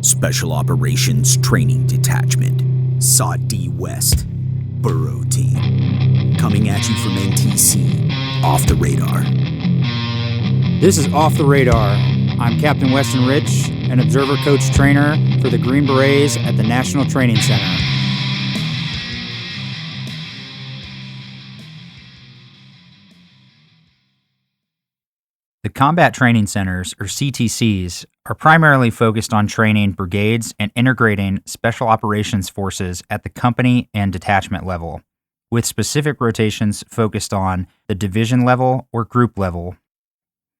Special Operations Training Detachment, SOT-D West, Burrow Team. Coming at you from NTC, Off the Radar. This is Off the Radar. I'm Captain Weston Rich, an observer coach trainer for the Green Berets at the National Training Center. The Combat Training Centers, or CTCs, are primarily focused on training brigades and integrating special operations forces at the company and detachment level, with specific rotations focused on the division level or group level.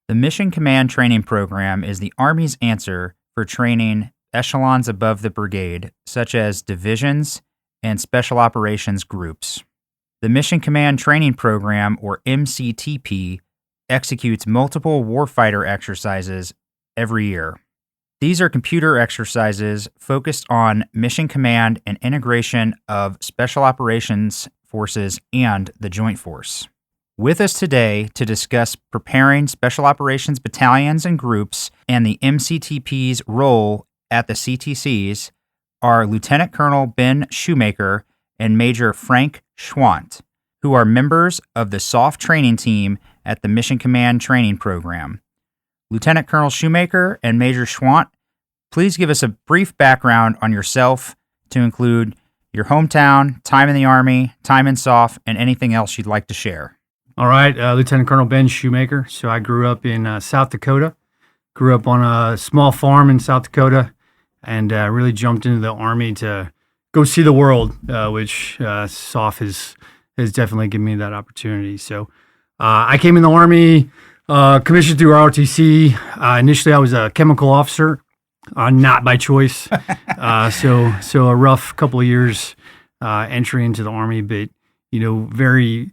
The Mission Command Training Program is the Army's answer for training echelons above the brigade, such as divisions and special operations groups. The Mission Command Training Program, or MCTP, executes multiple warfighter exercises every year. These are computer exercises focused on mission command and integration of special operations forces and the Joint Force. With us today to discuss preparing Special Operations Battalions and Groups and the MCTP's role at the CTCs are Lieutenant Colonel Ben Shoemaker and Major Frank Schwant, who are members of the SOF training team at the Mission Command Training Program. Lieutenant Colonel Shoemaker and Major Schwant, please give us a brief background on yourself to include your hometown, time in the Army, time in SOF, and anything else you'd like to share. All right, Lieutenant Colonel Ben Shoemaker. So I grew up in South Dakota, grew up on a small farm in South Dakota, and really jumped into the Army to go see the world, which SOF has definitely given me that opportunity. So I came in the Army, commissioned through JRTC. Initially, I was a chemical officer, not by choice. So a rough couple of years entry into the Army, but very,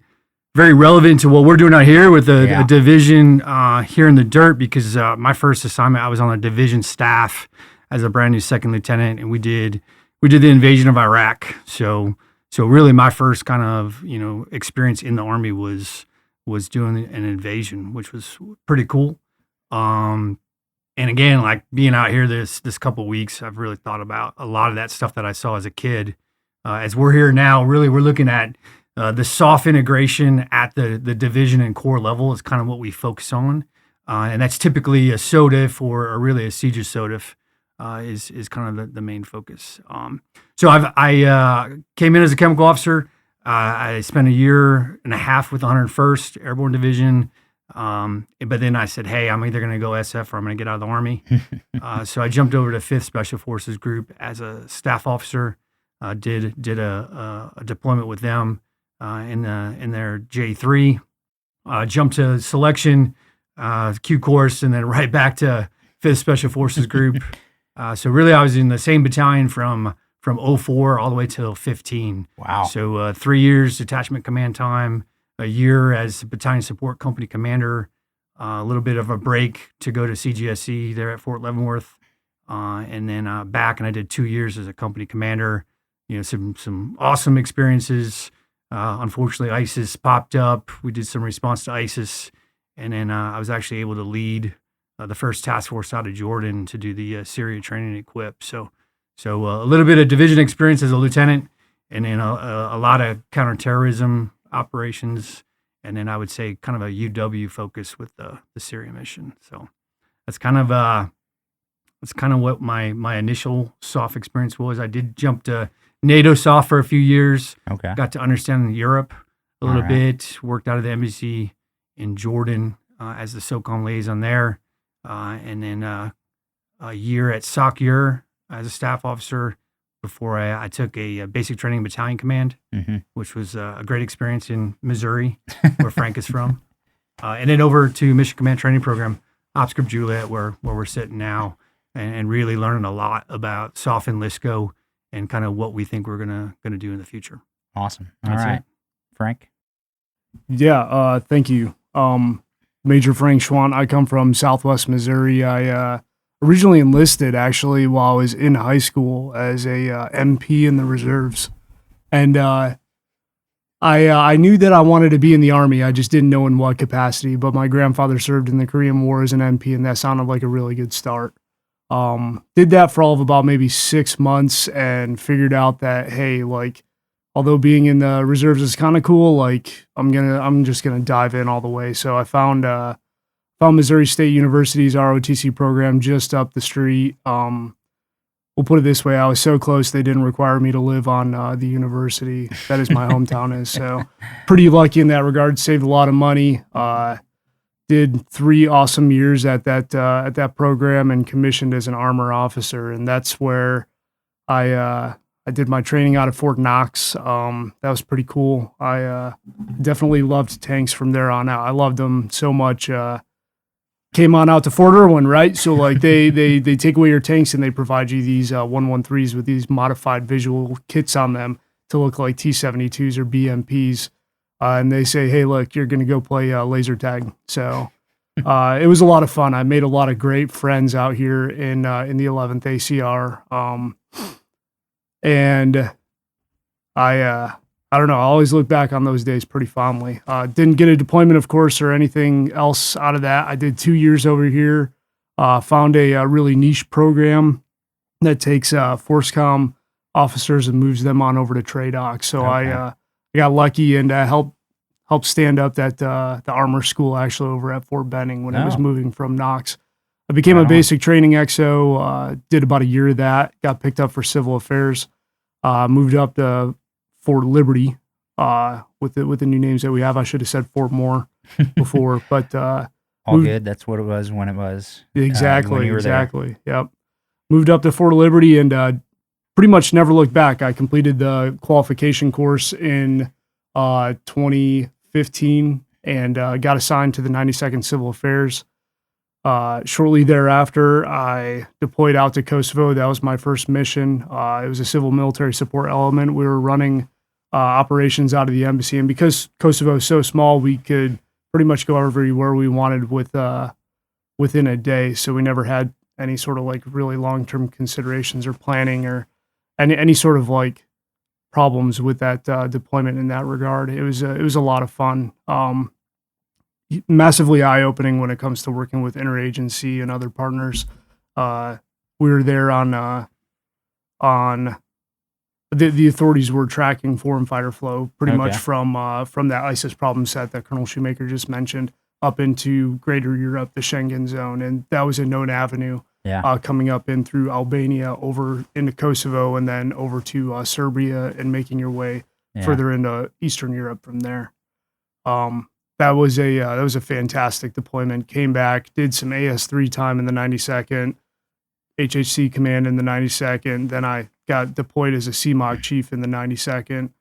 very relevant to what we're doing out here with a division here in the dirt. Because my first assignment, I was on a division staff as a brand new second lieutenant, and we did the invasion of Iraq. So really, my first kind of experience in the Army was doing an invasion, which was pretty cool. And again, like being out here this couple of weeks, I've really thought about a lot of that stuff that I saw as a kid. As we're here now, really we're looking at the SOF integration at the division and corps level is kind of what we focus on, and that's typically a SOTF or really a CJIS SOTF is kind of the main focus. So I came in as a chemical officer. I spent a year and a half with the 101st Airborne Division, but then I said, hey, I'm either going to go SF or I'm going to get out of the Army. So I jumped over to 5th Special Forces Group as a staff officer, did a deployment with them in their J3, jumped to selection, Q course, and then right back to 5th Special Forces Group. So really I was in the same battalion from 04 all the way till 15. Wow. So 3 years detachment command time, a year as battalion support company commander, a little bit of a break to go to CGSC there at Fort Leavenworth, and then back, and I did 2 years as a company commander. Some awesome experiences. Unfortunately, ISIS popped up. We did some response to ISIS, and then I was actually able to lead the first task force out of Jordan to do the Syria training and equip. So a little bit of division experience as a lieutenant, and then a lot of counterterrorism operations, and then I would say kind of a UW focus with the Syria mission. So that's kind of what my initial SOF experience was. I did jump to NATO SOF for a few years. Okay. Got to understand Europe a little bit. Worked out of the embassy in Jordan as the SOCOM liaison there, and then a year at SOCUR as a staff officer before I took a basic training battalion command, which was a great experience in Missouri, where Frank is from. And then over to Mission Command Training Program, Ops Group Juliet, where we're sitting now, and really learning a lot about SOF and LISCO and kind of what we think we're gonna do in the future. Awesome. That's All right. it. Frank? Yeah, thank you. Major Frank Schwant. I come from Southwest Missouri. I originally enlisted actually while I was in high school as a MP in the reserves, and I knew that I wanted to be in the Army. I just didn't know in what capacity. But my grandfather served in the Korean War as an MP, and that sounded like a really good start. Did that for all of about maybe 6 months and figured out that, hey, like, although being in the reserves is kind of cool, like I'm just gonna dive in all the way. So I found Missouri State University's ROTC program just up the street. We'll put it this way: I was so close they didn't require me to live on the university that is my hometown is. So pretty lucky in that regard. Saved a lot of money. Did 3 awesome years at that program and commissioned as an armor officer, and that's where I did my training out of Fort Knox. That was pretty cool. I definitely loved tanks from there on out. I loved them so much. Came on out to Fort Irwin, right? So like they take away your tanks and they provide you these 113s with these modified visual kits on them to look like T-72s or BMPs. And they say, hey, look, you're going to go play laser tag. So it was a lot of fun. I made a lot of great friends out here in the 11th ACR. And I don't know, I always look back on those days pretty fondly. Didn't get a deployment, of course, or anything else out of that. I did 2 years over here, found a really niche program that takes ForceCom officers and moves them on over to TRADOC. So okay. I got lucky and helped stand up the armor school actually over at Fort Benning when it was moving from Knox. I became a basic training XO, did about a year of that, got picked up for civil affairs, moved up to Fort Liberty with the new names that we have. I should have said Fort Moore before, but all good. That's what it was when it was. Exactly, when you were exactly. There. Yep. Moved up to Fort Liberty and pretty much never looked back. I completed the qualification course in 2015 and got assigned to the 92nd Civil Affairs. Shortly thereafter, I deployed out to Kosovo. That was my first mission. It was a civil military support element. We were running operations out of the embassy, and because Kosovo is so small, we could pretty much go everywhere we wanted within a day. So we never had any sort of like really long-term considerations or planning or any sort of like problems with that deployment in that regard. It was a lot of fun. Massively eye-opening when it comes to working with interagency and other partners. We were there on the authorities were tracking foreign fighter flow pretty much from that ISIS problem set that Colonel Shoemaker just mentioned up into Greater Europe, the Schengen zone, and that was a known avenue. Coming up in through Albania, over into Kosovo, and then over to Serbia, and making your way further into Eastern Europe from there. That was a fantastic deployment. Came back, did some AS3 time in the 92nd, HHC command in the 92nd. Then I got deployed as a CMOC chief in the 92nd.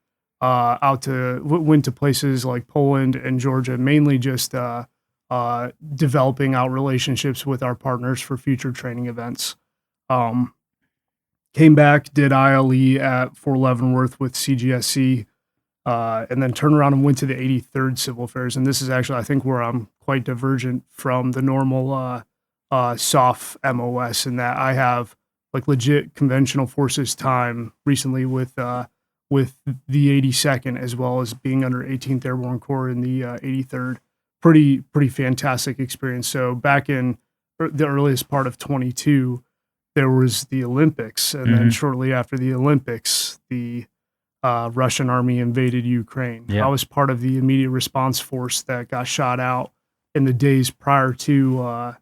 Went to places like Poland and Georgia, mainly just developing out relationships with our partners for future training events. Came back, did ILE at Fort Leavenworth with CGSC. And then turned around and went to the 83rd Civil Affairs. And this is actually, I think, where I'm quite divergent from the normal SOF MOS in that I have like legit conventional forces time recently with the 82nd, as well as being under 18th Airborne Corps in the 83rd. Pretty fantastic experience. So back in the earliest part of 22, there was the Olympics. And then shortly after the Olympics, the Russian army invaded Ukraine. I was part of the immediate response force that got shot out in the days prior to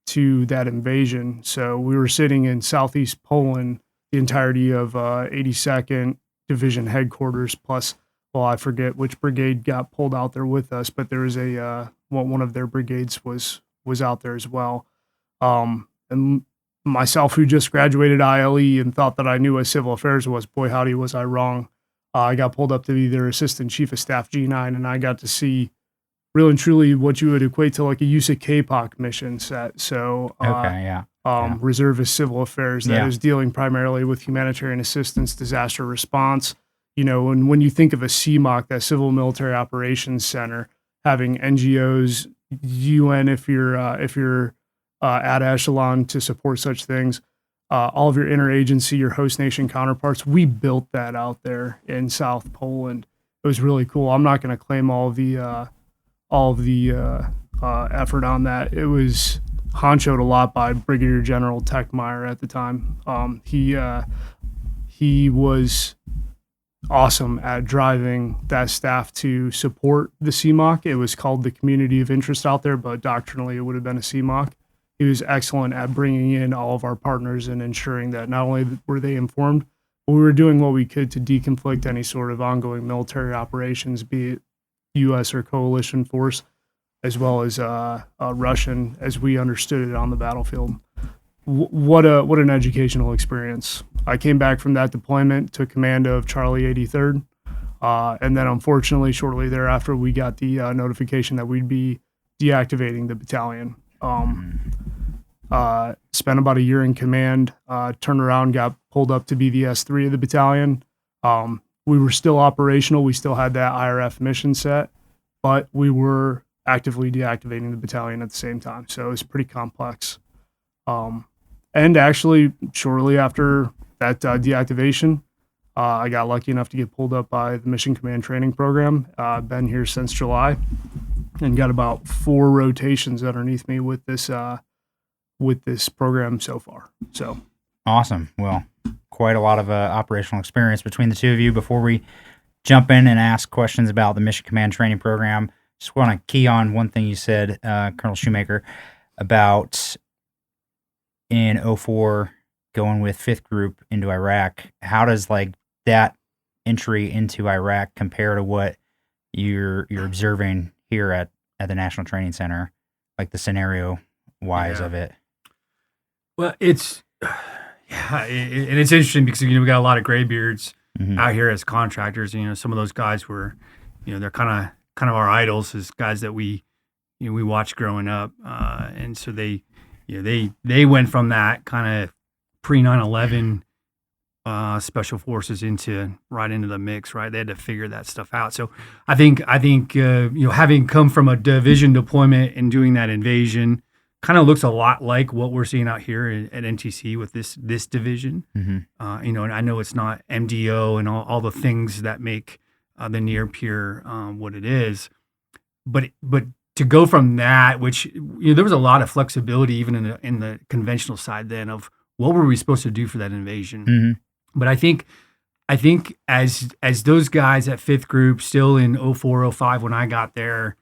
that invasion. So we were sitting in southeast Poland, the entirety of 82nd Division headquarters, plus, well, I forget which brigade got pulled out there with us, but there was one of their brigades was out there as well. And myself, who just graduated ILE and thought that I knew what civil affairs was, boy, howdy, was I wrong. I got pulled up to be their assistant chief of staff G9, and I got to see real and truly what you would equate to like a USIC KPOC mission set. So, reservist civil affairs that is dealing primarily with humanitarian assistance, disaster response. You know, and when you think of a CMOC, that Civil Military Operations Center, having NGOs, UN, if you're at echelon to support such things, all of your interagency, your host nation counterparts, we built that out there in South Poland. It was really cool. I'm not going to claim all of the effort on that. It was honchoed a lot by Brigadier General Techmeyer at the time. He was awesome at driving that staff to support the CMOC. It was called the Community of Interest out there, but doctrinally it would have been a CMOC. He was excellent at bringing in all of our partners and ensuring that not only were they informed, but we were doing what we could to deconflict any sort of ongoing military operations, be it U.S. or coalition force, as well as Russian, as we understood it on the battlefield. What an educational experience. I came back from that deployment, took command of Charlie 83rd, and then unfortunately, shortly thereafter, we got the notification that we'd be deactivating the battalion. Spent about a year in command, turned around, got pulled up to be the S3 of the battalion. We were still operational. We still had that IRF mission set, but we were actively deactivating the battalion at the same time. So it was pretty complex. And actually, shortly after that deactivation, I got lucky enough to get pulled up by the Mission Command Training Program. I've been here since July and got about 4 rotations underneath me with this program so far. So awesome. Well, quite a lot of operational experience between the two of you. Before we jump in and ask questions about the Mission Command Training Program, just want to key on one thing you said, Colonel Shoemaker, about in 04 going with 5th Group into Iraq. How does like that entry into Iraq compare to what you're observing here at the National Training Center, like the scenario wise of it? Well, it's and it's interesting because we got a lot of graybeards out here as contractors. Some of those guys were, they're kind of our idols, as guys that we watched growing up, and so they went from that kind of pre 9/11 special forces right into the mix. Right, they had to figure that stuff out. So I think having come from a division deployment and doing that invasion kind of looks a lot like what we're seeing out here at NTC with this division. And I know it's not MDO and all the things that make the near peer what it is, but to go from that, which there was a lot of flexibility even in the conventional side then of what were we supposed to do for that invasion. But I think as those guys at 5th Group still in 04, 05 when I got there,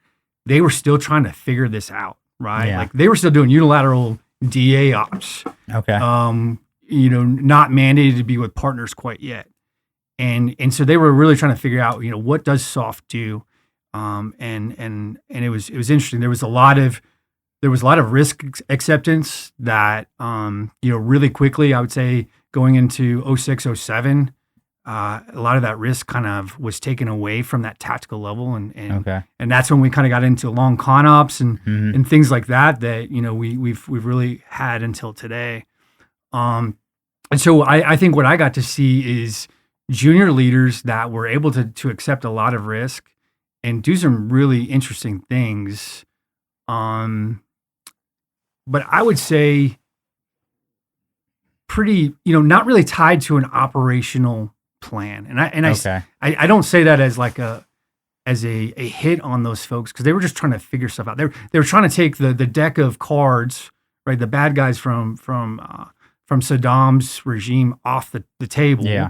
they were still trying to figure this out, right? Yeah. Like they were still doing unilateral DA ops. Okay. Not mandated to be with partners quite yet. And so they were really trying to figure out, what does SOF do? And it was interesting. There was a lot of risk acceptance that, really quickly, I would say going into 06, 07, a lot of that risk kind of was taken away from that tactical level. And that's when we kind of got into long con ops and things like that, we've really had until today. And so I think what I got to see is junior leaders that were able to accept a lot of risk and do some really interesting things. But I would say pretty, not really tied to an operational plan. I don't say that as like a hit on those folks, because they were just trying to figure stuff out. They were trying to take the deck of cards, right? The bad guys from Saddam's regime off the table. Yeah.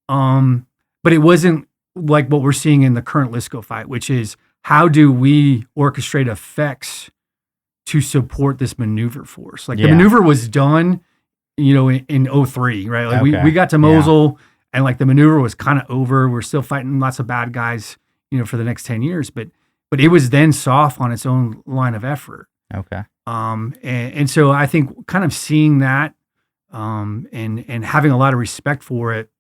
But it wasn't like what we're seeing in the current LISCO fight, which is how do we orchestrate effects to support this maneuver force? Like the maneuver was done, in 03, right? Like we got to Mosul and like the maneuver was kind of over. We're still fighting lots of bad guys, for the next 10 years, but it was then soft on its own line of effort. Okay. And so I think kind of seeing that, and having a lot of respect for it,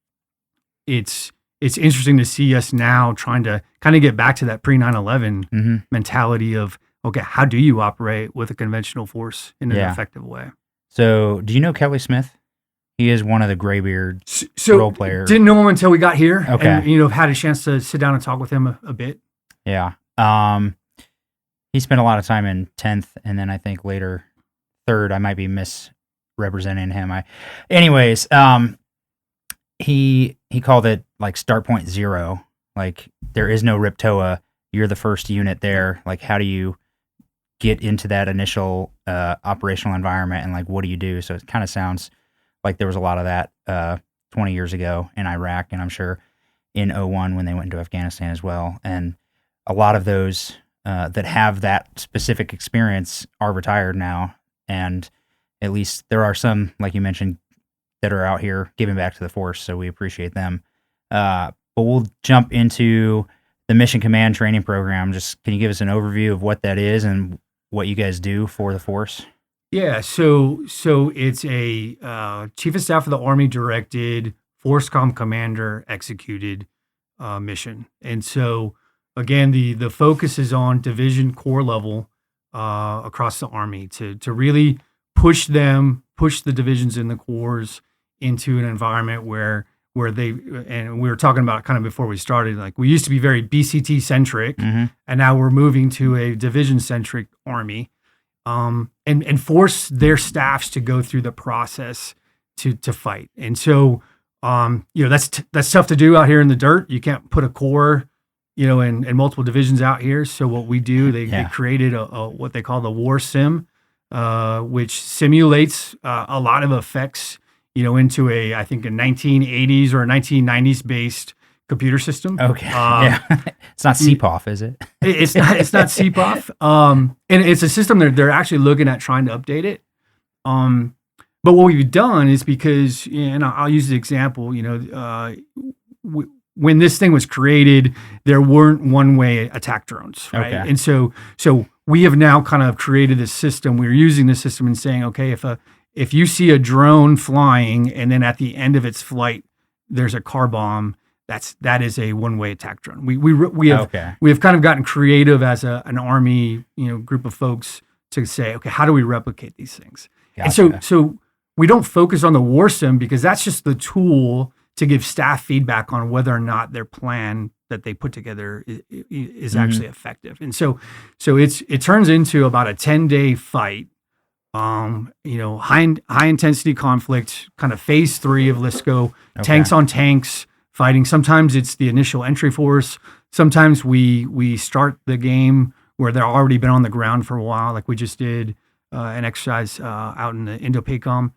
it's interesting to see us now trying to kind of get back to that pre 9/11 mentality of, okay, how do you operate with a conventional force in an effective way? So, do you know Kelly Smith? He is one of the graybeard role players. Didn't know him until we got here. Okay. And, had a chance to sit down and talk with him a bit. Yeah. He spent a lot of time in 10th, and then I think later 3rd. I might be misrepresenting him. Anyways, he called it like start point 0. Like there is no RIPTOA. You're the first unit there. Like how do you get into that initial operational environment and like what do you do? So it kind of sounds like there was a lot of that 20 years ago in Iraq, and I'm sure in 01 when they went into Afghanistan as well. And a lot of those that have that specific experience are retired now, and at least there are some, like you mentioned, that are out here giving back to the force, so we appreciate them. But we'll jump into the Mission Command Training Program. Just can you give us an overview of what that is and what you guys do for the force? Yeah, so it's a Chief of Staff of the Army directed, FORSCOM commander executed mission. And so, again, the focus is on division corps level across the Army to really push the divisions in the corps into an environment where they, and we were talking about kind of before we started, like we used to be very BCT centric, and now we're moving to a division centric Army, and force their staffs to go through the process to fight. And so, that's tough to do out here in the dirt. You can't put a corps, and multiple divisions out here. So what we do, they created a what they call the war sim, which simulates a lot of effects, into I think a 1980s or a 1990s based computer system. Okay. It's not CPOF, is it? It's not CPOF. And it's a system they're actually looking at trying to update it. But what we've done is because, and I'll use the example, when this thing was created, there weren't one-way attack drones, right? Okay. And so we have now kind of created this system. We're using this system and saying, okay, if you see a drone flying and then at the end of its flight there's a car bomb, that is a one-way attack drone. We have kind of gotten creative as an Army group of folks to say, okay, how do we replicate these things? Gotcha. And so we don't focus on the war sim because that's just the tool to give staff feedback on whether or not their plan that they put together is actually effective. And so it turns into about a 10-day fight, high intensity conflict, kind of phase 3 of LISCO, tanks on tanks fighting. Sometimes it's the initial entry force. Sometimes we start the game where they're already been on the ground for a while, like we just did an exercise out in the Indo-PACOM.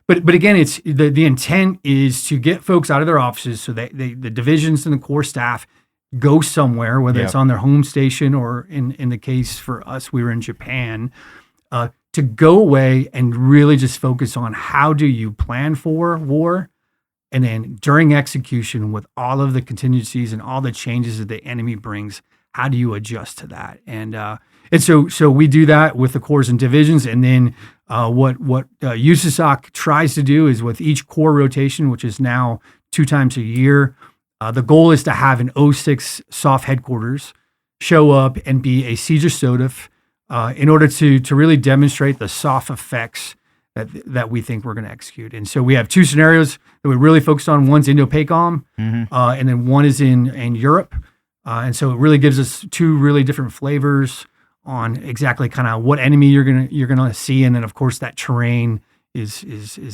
But again, it's the intent is to get folks out of their offices so that the divisions and the core staff go somewhere, whether it's on their home station or in the case for us, we were in Japan, to go away and really just focus on how do you plan for war, and then during execution with all of the contingencies and all the changes that the enemy brings, how do you adjust to that? And so we do that with the corps and divisions, and then what USASOC tries to do is with each corps rotation, which is now 2 times a year, the goal is to have an 06 SOF headquarters show up and be a siege SOTF in order to really demonstrate the SOF effects that we think we're going to execute. And so we have 2 scenarios that we really focus on. One's Indo-PACOM, and then one is in Europe. And so it really gives us 2 really different flavors on exactly kind of what enemy you're gonna see, and then of course that terrain is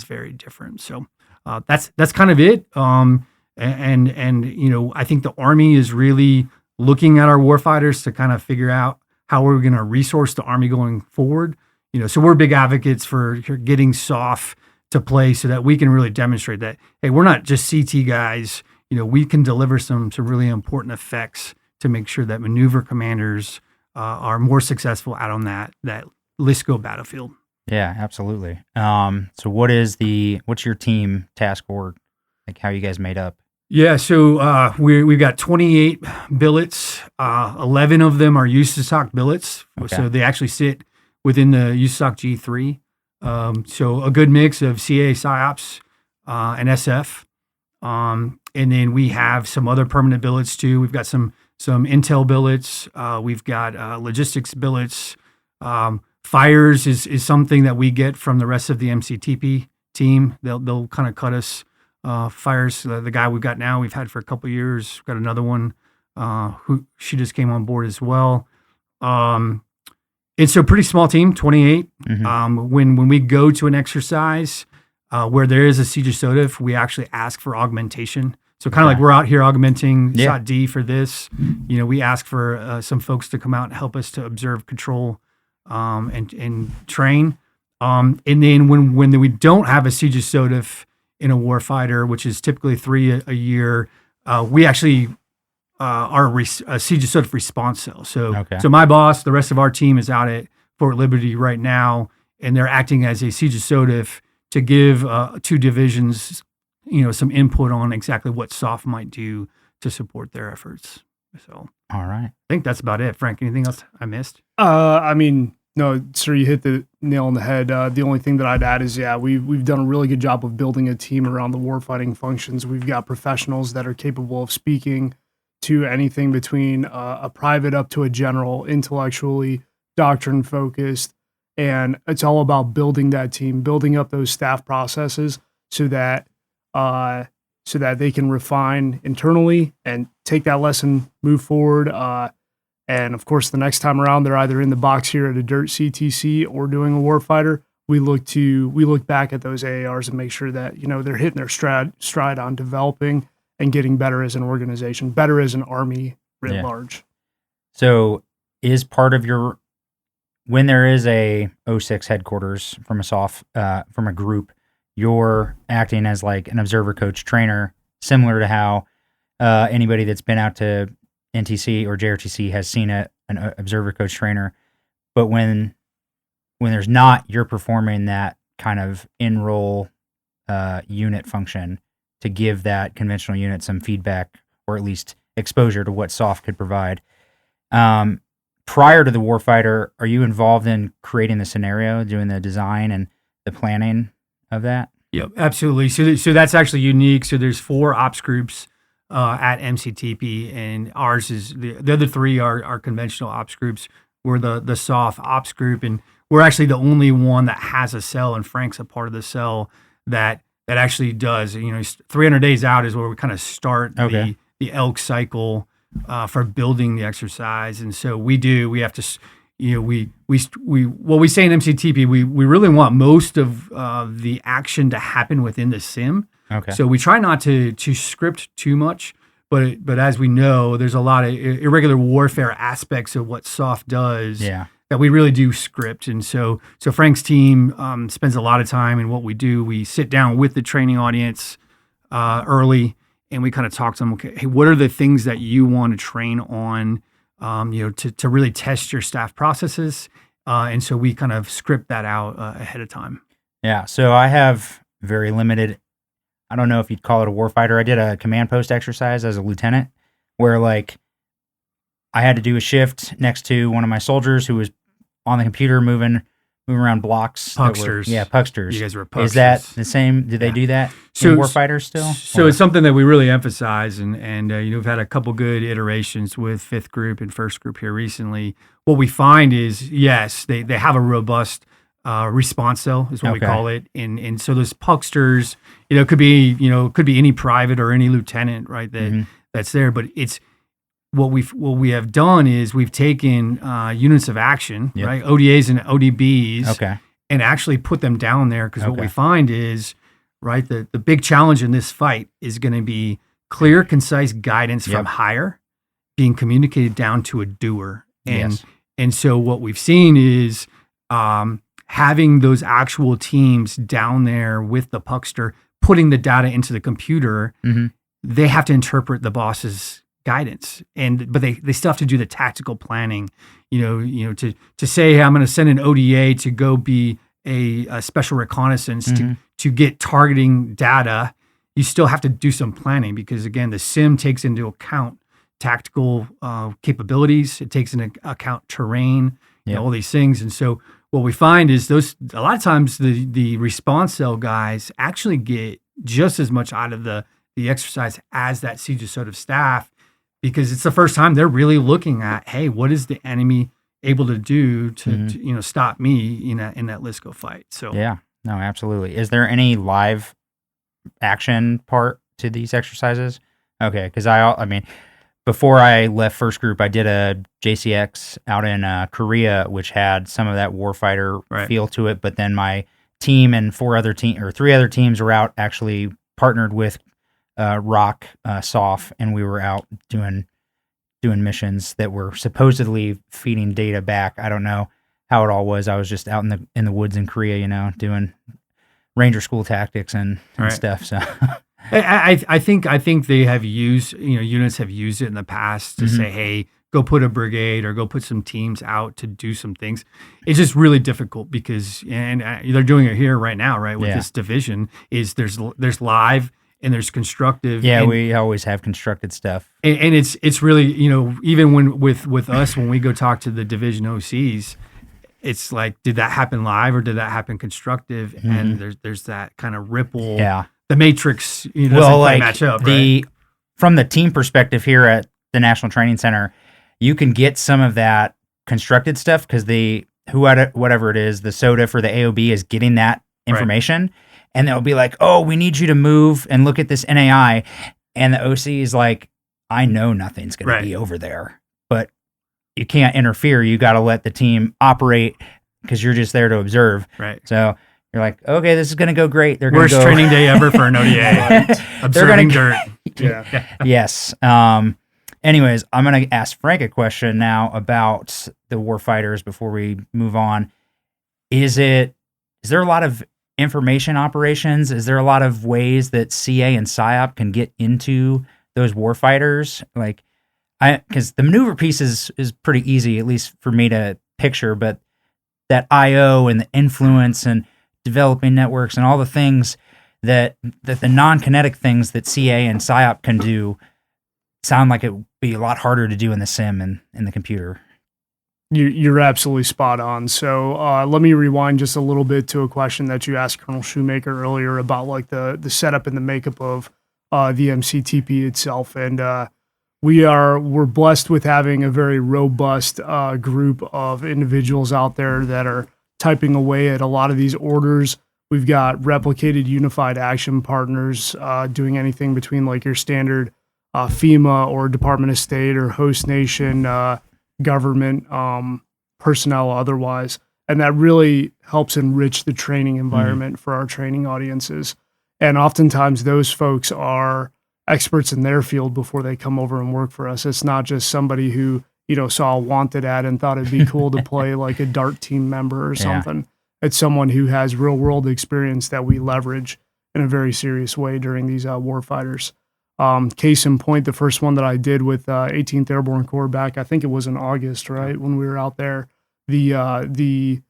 very different. So that's kind of it. And I think the Army is really looking at our warfighters to kind of figure out how we're going to resource the Army going forward. So we're big advocates for getting SOF to play so that we can really demonstrate that, hey, we're not just CT guys. We can deliver some really important effects to make sure that maneuver commanders are more successful out on that LISCO battlefield. Yeah, absolutely. So what's your team task org? Like how you guys made up? Yeah, so we've got 28 billets. 11 of them are USASOC billets. Okay. So they actually sit within the USASOC G3. So a good mix of CA, PSYOPs, and SF. And then we have some other permanent billets too. We've got some intel billets. We've got logistics billets. Fires is something that we get from the rest of the MCTP team. They'll kind of cut us fires. The guy we've got now, we've had for a couple of years. We've got another one who she just came on board as well. It's a pretty small team, 28. When we go to an exercise where there is a siege SOTF, we actually ask for augmentation. So kind of like we're out here augmenting SOT D for this. We ask for some folks to come out and help us to observe, control and train. And then when we don't have a siege SOTF in a warfighter, which is typically 3 a year, we actually are a siege SOTF response cell. So my boss, the rest of our team is out at Fort Liberty right now, and they're acting as a siege SOTF to give 2 divisions, some input on exactly what SOF might do to support their efforts. So, all right, I think that's about it. Frank, anything else I missed? No, sir, you hit the nail on the head. The only thing that I'd add is, we've done a really good job of building a team around the warfighting functions. We've got professionals that are capable of speaking to anything between a private up to a general, intellectually, doctrine focused, and it's all about building that team, building up those staff processes so that they can refine internally and take that lesson, move forward. And of course, the next time around, they're either in the box here at a DIRT CTC or doing a warfighter. We look back at those AARs and make sure that they're hitting their stride on developing and getting better as an organization, better as an Army writ large. So, is part of when there is a 06 headquarters from a SOF from a group, you're acting as like an observer coach trainer, similar to how anybody that's been out to NTC or JRTC has seen an observer coach trainer, but when there's not, you're performing that kind of in-role unit function to give that conventional unit some feedback or at least exposure to what SOF could provide. Prior to the warfighter, are you involved in creating the scenario, doing the design and the planning of that? Yep, absolutely. So that's actually unique. So there's 4 ops groups at MCTP, and ours is the other 3 are conventional ops groups. We're the SOF ops group, and we're actually the only one that has a cell, and Frank's a part of the cell that actually does. 300 days out is where we kind of start the ELK cycle for building the exercise, and so we have to. We say in MCTP, we really want most of the action to happen within the sim. Okay. So we try not to script too much, but as we know, there's a lot of irregular warfare aspects of what SOF does that we really do script. And so Frank's team spends a lot of time in what we do. We sit down with the training audience early, and we kind of talk to them. Okay, hey, what are the things that you want to train on? To really test your staff processes. And so we kind of script that out ahead of time. Yeah. So I have very limited, I don't know if you'd call it a warfighter. I did a command post exercise as a lieutenant where I had to do a shift next to one of my soldiers who was on the computer moving around blocks. Pucksters. Pucksters. You guys were pucksters. Is that the same? Do they do that in warfighters still? So it's something that we really emphasize, and we've had a couple good iterations with 5th group and 1st group here recently. What we find is, yes, they have a robust response cell is what we call it, and so those pucksters, could be any private or any lieutenant, right? That's there, but it's. What we have done is we've taken units of action, right, ODAs and ODBs, and actually put them down there because what we find is, right, the big challenge in this fight is going to be clear, concise guidance from higher being communicated down to a doer, and so what we've seen is having those actual teams down there with the puckster, putting the data into the computer. They have to interpret the boss's guidance, but they still have to do the tactical planning, to say, hey, I'm going to send an ODA to go be a special reconnaissance to get targeting data. You still have to do some planning because, again, the sim takes into account tactical capabilities. It takes into account terrain, all these things. And so what we find is a lot of times the response cell guys actually get just as much out of the exercise as that siege SOTF staff, because it's the first time they're really looking at, hey, what is the enemy able to do to stop me in that LSCO fight? So yeah, no, absolutely. Is there any live action part to these exercises? Okay, because I mean, before I left first group, I did a JCX out in Korea, which had some of that warfighter feel to it. But then my team and 3 other teams were out actually partnered with ROC SOF, and we were out doing missions that were supposedly feeding data back. I don't know how it all was. I was just out in the woods in Korea, doing Ranger school tactics and Right. stuff. So I think they have used, units have used it in the past to say, hey, go put a brigade or go put some teams out to do some things. It's just really difficult because, and they're doing it here right now, right? With Yeah. this division is there's live and there's constructive. yeah, and, we always have constructed stuff. and it's really, even when with us, when we go talk to the division OCs, it's like, did that happen live or did that happen constructive? And there's that kind of ripple. Yeah. The matrix, doesn't Well, quite like match up, right? from the team perspective here at the National Training Center, you can get some of that constructed stuff because whatever it is, the SOTA for the AOB is getting that information, and they'll be like, "Oh, we need you to move and look at this NAI," and the OC is like, "I know nothing's going to be over there, but you can't interfere. You got to let the team operate because you're just there to observe." Right. So you're like, "Okay, this is going to go great." They're going Worst to go training day ever for an ODA. Observing dirt. Yeah. Yes. Anyways, I'm going to ask Frank a question now about the Warfighters before we move on. Is there a lot of information operations? Is there a lot of ways that CA and PSYOP can get into those Warfighters? Because the maneuver piece is pretty easy, at least for me to picture, but that IO and the influence and developing networks and all the things that the non-kinetic things that CA and PSYOP can do sound like it would be a lot harder to do in the sim and in the computer. You're absolutely spot on. So let me rewind just a little bit to a question that you asked Colonel Shoemaker earlier about like the setup and the makeup of the MCTP itself. And we're blessed with having a very robust group of individuals out there that are typing away at a lot of these orders. We've got replicated unified action partners doing anything between like your standard FEMA or Department of State or host nation government personnel otherwise. And that really helps enrich the training environment for our training audiences. And oftentimes those folks are experts in their field before they come over and work for us. It's not just somebody who, saw a wanted ad and thought it'd be cool to play like a DART team member or something. It's someone who has real world experience that we leverage in a very serious way during these warfighters. Case in point, the first one that I did with 18th Airborne Corps back, I think it was in August, right, when we were out there. The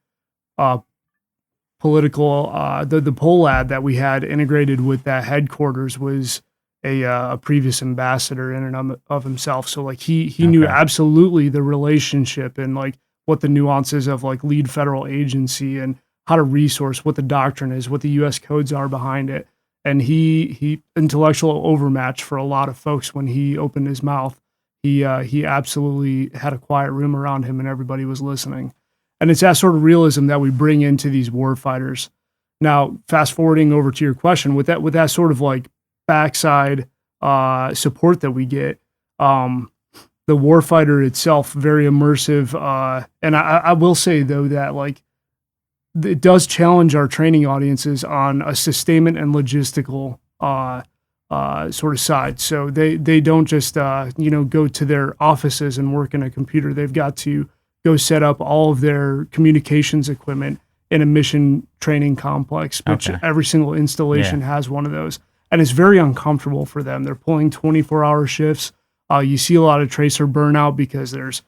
political, the poll ad that we had integrated with that headquarters was a previous ambassador in and of himself. So like he knew absolutely the relationship and like what the nuances of like lead federal agency and how to resource, what the doctrine is, what the U.S. codes are behind it. And he intellectual overmatch for a lot of folks when he opened his mouth. He absolutely had a quiet room around him and everybody was listening. And it's that sort of realism that we bring into these warfighters. Now, fast forwarding over to your question, with that sort of like backside support that we get, the warfighter itself, very immersive. And I will say though that like, it does challenge our training audiences on a sustainment and logistical sort of side. So they don't just go to their offices and work in a computer. They've got to go set up all of their communications equipment in a mission training complex, which every single installation has one of those. And it's very uncomfortable for them. They're pulling 24-hour shifts. You see a lot of tracer burnout because there's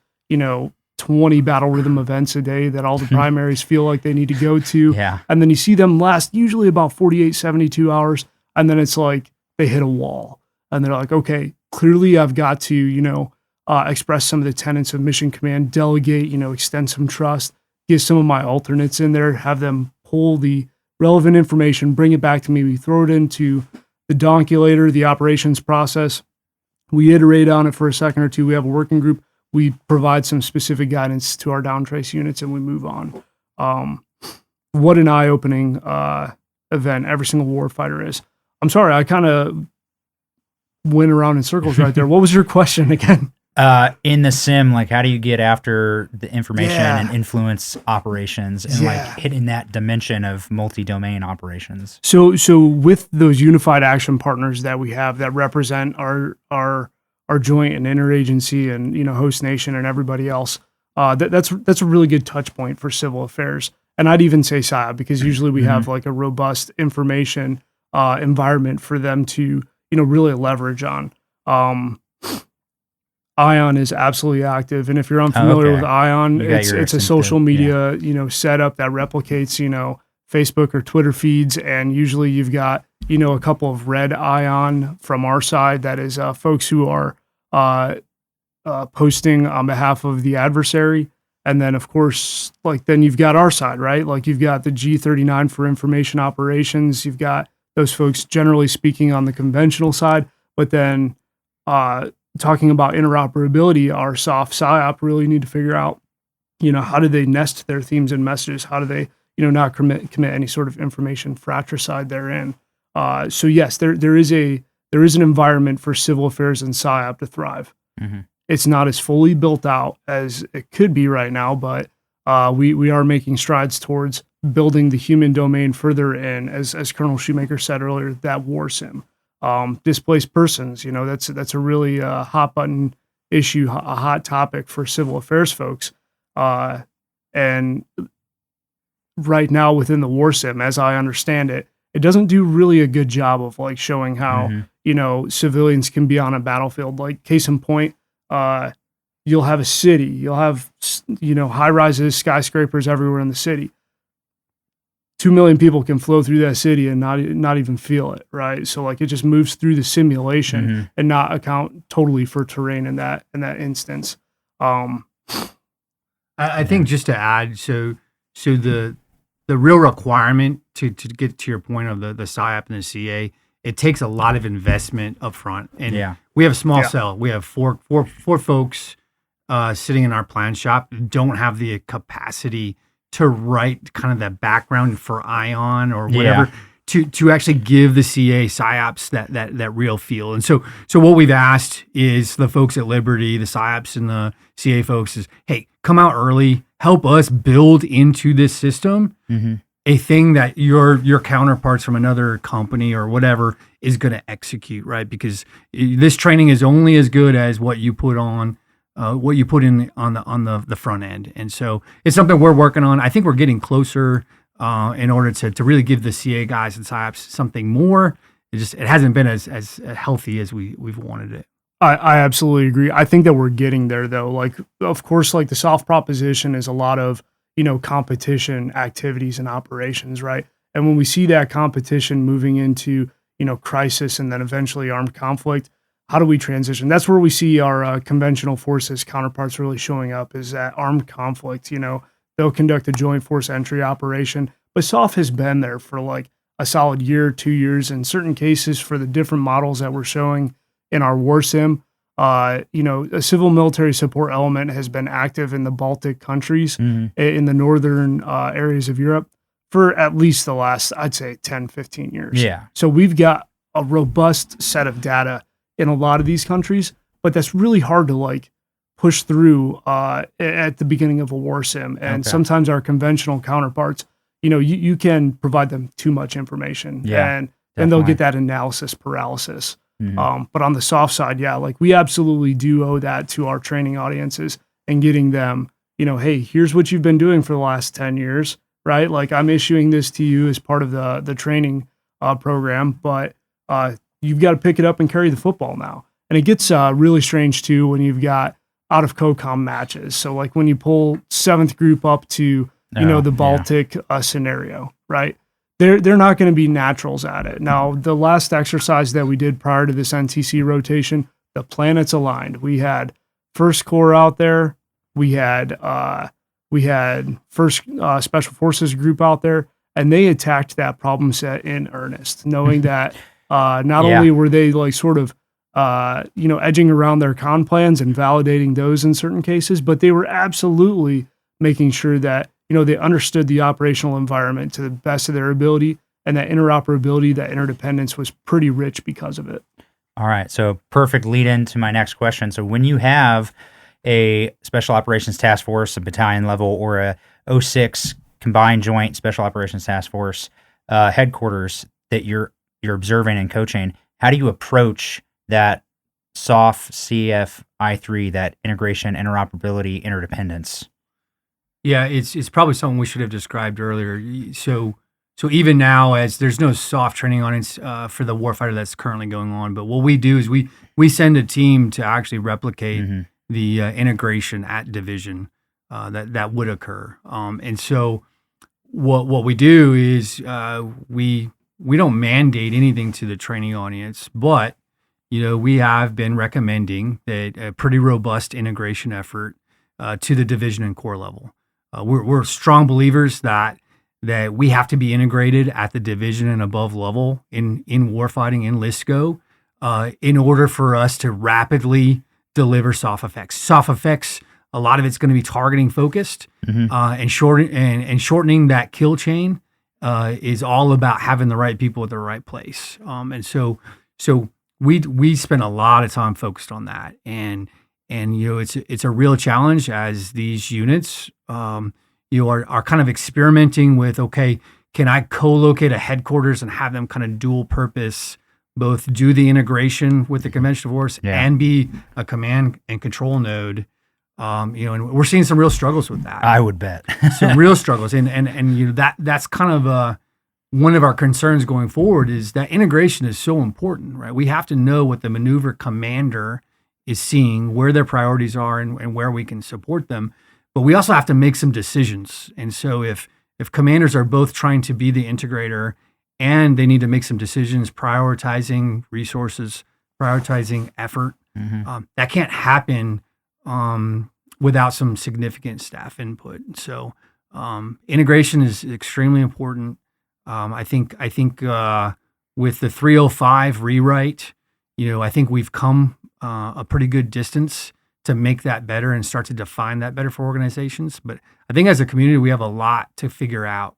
20 battle rhythm events a day that all the primaries feel like they need to go to. Yeah. And then you see them last usually about 48, 72 hours. And then it's like they hit a wall and they're like, okay, clearly I've got to, express some of the tenets of mission command, delegate, extend some trust, get some of my alternates in there, have them pull the relevant information, bring it back to me. We throw it into the donculator, the operations process. We iterate on it for a second or two. We have a working group. We provide some specific guidance to our downtrace units and we move on. What an eye-opening event every single warfighter is. I'm sorry, I kind of went around in circles right there. What was your question again? In the sim, like how do you get after the information and influence operations and like hitting that dimension of multi-domain operations? So with those unified action partners that we have that represent our joint and interagency and host nation and everybody else, that's a really good touch point for civil affairs. And I'd even say SIOP, because usually we have like a robust information environment for them to, really leverage on. ION is absolutely active. And if you're unfamiliar with ION, it's a social media, setup that replicates, Facebook or Twitter feeds. And usually you've got, a couple of red ION from our side. That is folks who are posting on behalf of the adversary. And then, of course, then you've got our side, right? Like you've got the G39 for information operations. You've got those folks generally speaking on the conventional side. But then talking about interoperability, our soft PSYOP really need to figure out, how do they nest their themes and messages? How do they, not commit any sort of information fratricide therein? So yes, there is an environment for civil affairs and PSYOP to thrive. Mm-hmm. It's not as fully built out as it could be right now, but we are making strides towards building the human domain further in, as Colonel Shoemaker said earlier, that war sim. Displaced persons, that's a really hot button issue, a hot topic for civil affairs folks. And right now within the war sim, as I understand it, it doesn't do really a good job of showing how, civilians can be on a battlefield. Like case in point, you'll have a city, you'll have, high rises, skyscrapers everywhere in the city. 2 million people can flow through that city and not even feel it, right? So it just moves through the simulation and not account totally for terrain in that instance. I think just to add, so the real requirement to get to your point of the PSYOP and the CA, it takes a lot of investment up front. And we have a small cell. We have four folks sitting in our plan shop who don't have the capacity to write kind of that background for ION or whatever to actually give the CA PSYOPs that real feel. And so what we've asked is the folks at Liberty, the PSYOPs and the CA folks is, hey, come out early, help us build into this system a thing that your counterparts from another company or whatever is going to execute, right? Because this training is only as good as what you put on. What you put in on the front end. And so it's something we're working on. I think we're getting closer in order to really give the CA guys and PSYOPs something more. It hasn't been as healthy as we've wanted it. I absolutely agree. I think that we're getting there though. Of course, the soft proposition is a lot of, competition activities and operations, right? And when we see that competition moving into, crisis and then eventually armed conflict, how do we transition? That's where we see our conventional forces counterparts really showing up, is that armed conflict. They'll conduct a joint force entry operation, but SOF has been there for a solid year, 2 years. In certain cases, for the different models that we're showing in our war sim, a civil military support element has been active in the Baltic countries, in the northern areas of Europe for at least the last, I'd say 10, 15 years. Yeah. So we've got a robust set of data in a lot of these countries, but that's really hard to push through at the beginning of a war sim. And sometimes our conventional counterparts, you can provide them too much information, and then they'll get that analysis paralysis. But on the soft side, we absolutely do owe that to our training audiences and getting them, hey, here's what you've been doing for the last 10 years, right? I'm issuing this to you as part of the training program, but you've got to pick it up and carry the football now. And it gets really strange too when you've got out of COCOM matches. So when you pull 7th group up to, the Baltic scenario, right? They're not going to be naturals at it. Now, the last exercise that we did prior to this NTC rotation, the planets aligned. We had 1st Corps out there. We had 1st Special Forces group out there, and they attacked that problem set in earnest, knowing that not only were they edging around their con plans and validating those in certain cases, but they were absolutely making sure that, they understood the operational environment to the best of their ability, and that interoperability, that interdependence was pretty rich because of it. All right. So perfect lead into my next question. So when you have a Special Operations Task Force, a battalion level, or a 06 Combined Joint Special Operations Task Force headquarters that you're observing and coaching, how do you approach that SOF CFI3, that integration, interoperability, interdependence? Yeah, it's probably something we should have described earlier. So even now, as there's no soft training on it for the warfighter that's currently going on, but what we do is we send a team to actually replicate the integration at division that would occur. And so what we do is we don't mandate anything to the training audience, but we have been recommending that a pretty robust integration effort to the division and corps level. We're strong believers that we have to be integrated at the division and above level in warfighting in LISCO in order for us to rapidly deliver soft effects. Soft effects, a lot of it's going to be targeting focused, and shortening that kill chain is all about having the right people at the right place. And so we spend a lot of time focused on that, and it's a real challenge as these units are kind of experimenting with, okay, can I co-locate a headquarters and have them kind of dual purpose, both do the integration with the conventional force and be a command and control node? And we're seeing some real struggles with that. I would bet. Some real struggles. And that's kind of one of our concerns going forward, is that integration is so important, right? We have to know what the maneuver commander is seeing, where their priorities are, and where we can support them. But we also have to make some decisions. And so if commanders are both trying to be the integrator and they need to make some decisions, prioritizing resources, prioritizing effort, that can't happen without some significant staff input. So integration is extremely important. I think with the 305 rewrite, I think we've come a pretty good distance to make that better and start to define that better for organizations. But I think as a community, we have a lot to figure out.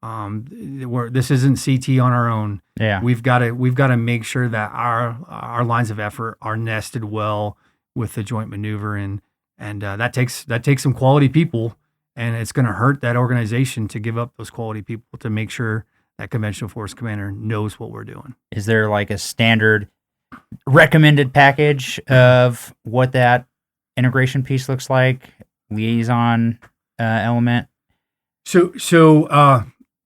This isn't CT on our own. Yeah, we've got to make sure that our lines of effort are nested well with the joint maneuver, and that takes some quality people, and it's going to hurt that organization to give up those quality people to make sure that conventional force commander knows what we're doing. Is there like a standard recommended package of what that integration piece looks like, liaison element?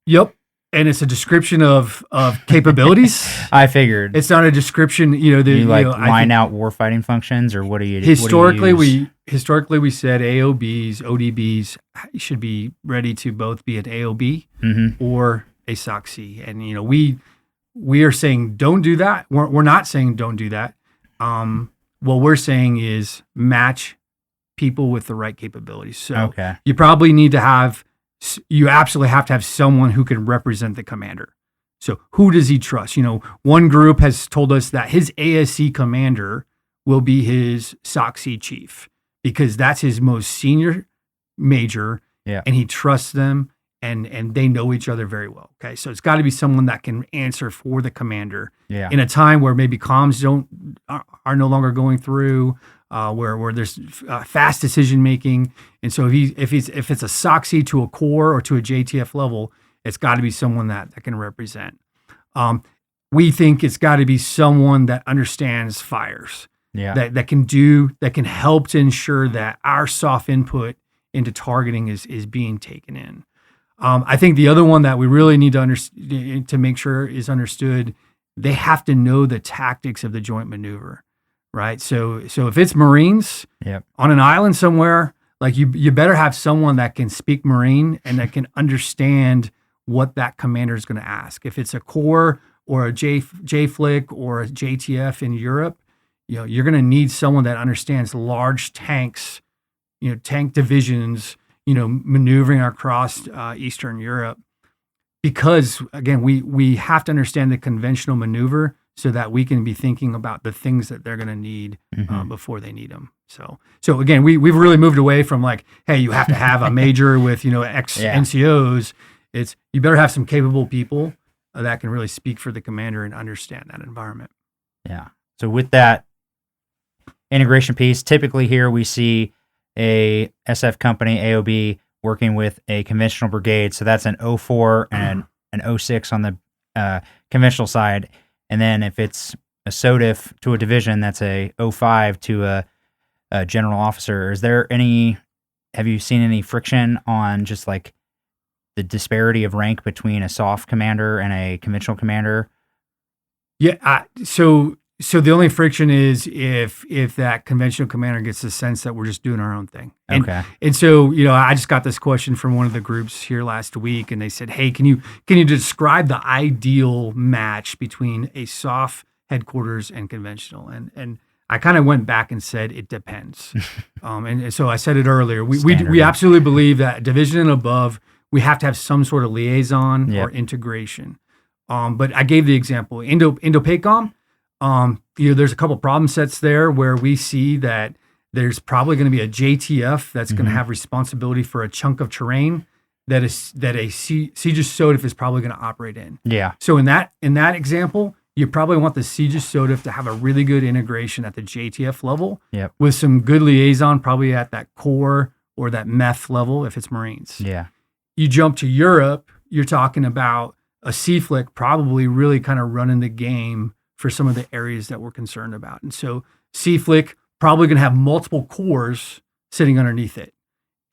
Yep. And it's a description of capabilities. I figured. It's not a description, you line out warfighting functions, or what do you historically what do you use? Historically we said AOBs, ODBs should be ready to both be an AOB or a SOC. And we are saying don't do that. We're not saying don't do that. What we're saying is match people with the right capabilities. So you probably need to you absolutely have to have someone who can represent the commander. So who does he trust? One group has told us that his ASC commander will be his SOC chief because that's his most senior major, and he trusts them, and they know each other very well. Okay, so it's got to be someone that can answer for the commander in a time where maybe comms are no longer going through, where there's fast decision making. And so if it's a SOC to a core or to a JTF level, it's got to be someone that can represent. We think it's got to be someone that understands fires, that can help to ensure that our soft input into targeting is being taken in. I think the other one that we really need to make sure is understood, they have to know the tactics of the joint maneuver, right? So if it's Marines on an island somewhere, like you better have someone that can speak Marine and that can understand what that commander is going to ask. If it's a core or a JFLIC or a JTF in Europe, you're going to need someone that understands large tanks, tank divisions, maneuvering across Eastern Europe, because again, we have to understand the conventional maneuver so that we can be thinking about the things that they're going to need before they need them. So again, we've really moved away from like, hey, you have to have a major with X NCOs. It's you better have some capable people that can really speak for the commander and understand that environment. Yeah. So with that integration piece, typically here we see a SF company, AOB, working with a conventional brigade. So that's an 04 and an 06 on the conventional side. And then if it's SOTIF to a division that's a 05 to a general officer. Have you seen any friction on just like the disparity of rank between a SOF commander and a conventional commander? Yeah. So the only friction is if that conventional commander gets the sense that we're just doing our own thing. Okay. And so, I just got this question from one of the groups here last week, and they said, "Hey, can you describe the ideal match between a SOF headquarters and conventional?" And I kind of went back and said it depends. And so I said it earlier. We absolutely believe that division and above, we have to have some sort of liaison or integration. But I gave the example Indo-PACOM. There's a couple problem sets there where we see that there's probably going to be a JTF that's going to have responsibility for a chunk of terrain that a Siegis SOTIF is probably going to operate in. Yeah. So in that example, you probably want the Siegis SOTIF to have a really good integration at the JTF level with some good liaison, probably at that core or that MEF level if it's Marines. Yeah. You jump to Europe, you're talking about a CFLIC probably really kind of running the game for some of the areas that we're concerned about. And so CFLIC probably going to have multiple cores sitting underneath it.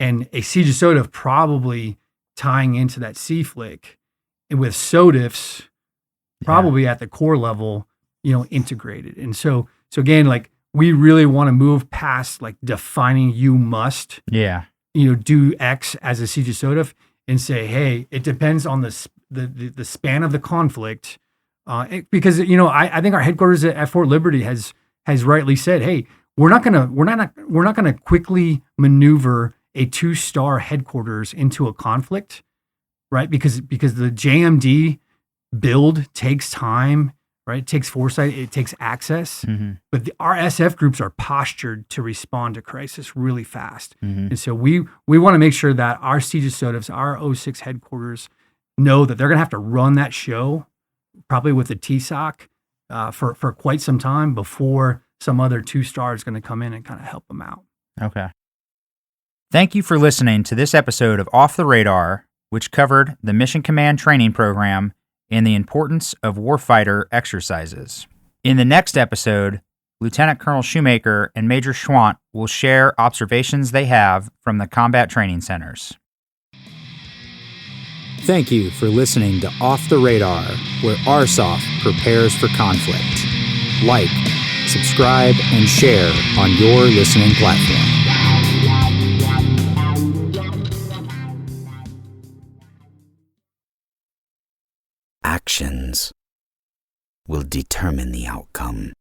And a Siegis SOTIF probably tying into that CFLIC, and with SOTIFs probably at the core level, integrated. And so again, like we really want to move past like defining you must, do X as a Siegis SOTIF and say, hey, it depends on the span of the conflict. Because I think our headquarters at Fort Liberty has rightly said, hey, we're not gonna quickly maneuver a 2-star headquarters into a conflict, right? Because the JMD build takes time, right? It takes foresight, it takes access. But our SF groups are postured to respond to crisis really fast, and so we want to make sure that our Siegis SOTIFs, our 06 headquarters, know that they're gonna have to run that show, probably with the TSOC, for quite some time before some other 2-star is going to come in and kind of help them out. Okay. Thank you for listening to this episode of Off the Radar, which covered the Mission Command Training Program and the importance of warfighter exercises. In the next episode, Lieutenant Colonel Shoemaker and Major Schwant will share observations they have from the combat training centers. Thank you for listening to Off the Radar, where RSOF prepares for conflict. Like, subscribe, and share on your listening platform. Actions will determine the outcome.